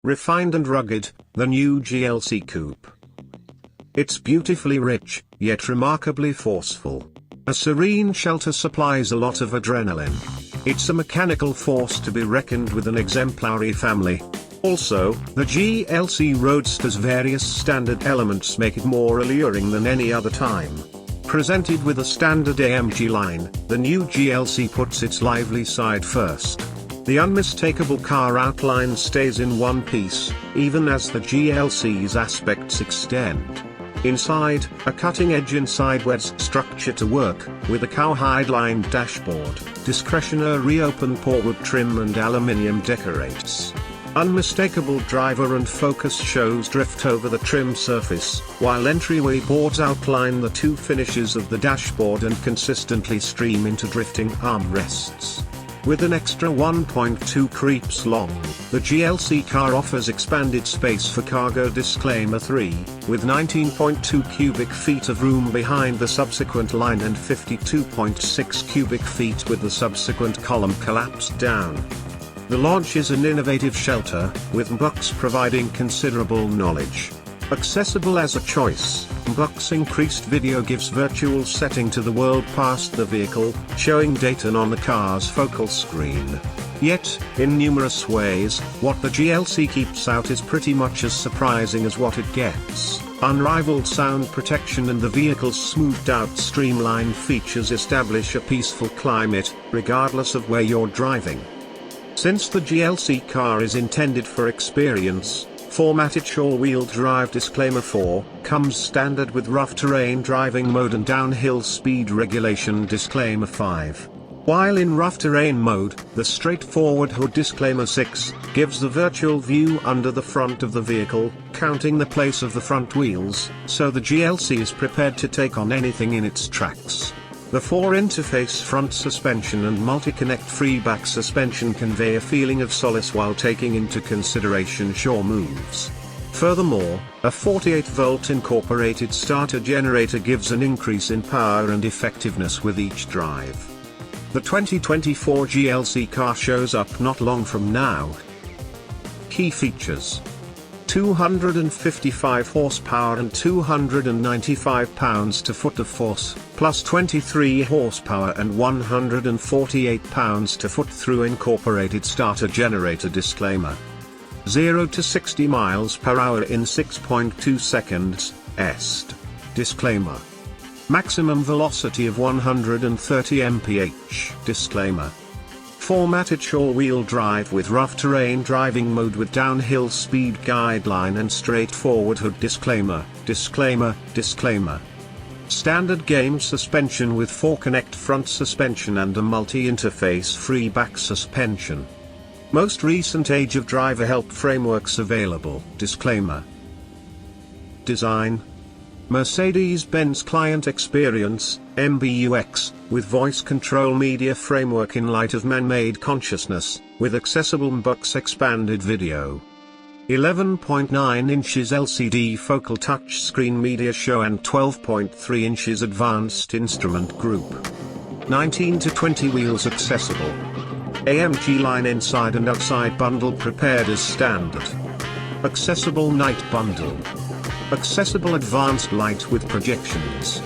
Refined and rugged, the new GLC Coupe. It's beautifully rich, yet remarkably forceful. A serene shelter supplies a lot of adrenaline. It's a mechanical force to be reckoned with, an exemplary family. Also, the GLC Roadster's various standard elements make it more alluring than any other time. Presented with a standard AMG line, the new GLC puts its lively side first. The unmistakable car outline stays in one piece, even as the GLC's aspects extend. Inside, a cutting-edge inside-wedge structure to work, with a cowhide-lined dashboard, discretionary open portwood trim and aluminium decorates. Unmistakable driver and focus shows drift over the trim surface, while entryway boards outline the two finishes of the dashboard and consistently stream into drifting armrests. With an extra 1.2 creeps long, the GLC car offers expanded space for cargo. Disclaimer 3, with 19.2 cubic feet of room behind the subsequent line and 52.6 cubic feet with the subsequent column collapsed down. The launch is an innovative shelter, with Bucks providing considerable knowledge. Accessible as a choice, Bucks increased video gives virtual setting to the world past the vehicle, showing data on the car's focal screen. Yet, in numerous ways, what the GLC keeps out is pretty much as surprising as what it gets. Unrivaled sound protection and the vehicle's smoothed-out streamlined features establish a peaceful climate, regardless of where you're driving. Since the GLC car is intended for experience, formatted all-wheel drive. Disclaimer 4, comes standard with rough terrain driving mode and downhill speed regulation. Disclaimer 5. While in rough terrain mode, the straightforward hood. Disclaimer 6, gives the virtual view under the front of the vehicle, counting the place of the front wheels, so the GLC is prepared to take on anything in its tracks. The 4-interface front suspension and multi-connect free back suspension convey a feeling of solace while taking into consideration shore moves. Furthermore, a 48-volt incorporated starter generator gives an increase in power and effectiveness with each drive. The 2024 GLC car shows up not long from now. Key features: 255 horsepower and 295 pounds-to-foot of force, plus 23 horsepower and 148 pounds-to-foot through incorporated starter generator. Disclaimer: 0 to 60 miles per hour in 6.2 seconds, est. Disclaimer: maximum velocity of 130 mph. Disclaimer: formatted all-wheel drive with rough terrain driving mode with downhill speed guideline and straightforward hood. Disclaimer, disclaimer, disclaimer. Standard game suspension with 4-connect front suspension and a multi-interface free back suspension. Most recent age of driver help frameworks available. Disclaimer. Design: Mercedes-Benz Client Experience, MBUX, with voice control media framework in light of man-made consciousness, with accessible MBUX expanded video. 11.9 inches LCD focal touchscreen media show and 12.3 inches advanced instrument group. 19 to 20 wheels accessible. AMG line inside and outside bundle prepared as standard. Accessible night bundle. Accessible advanced light with projections.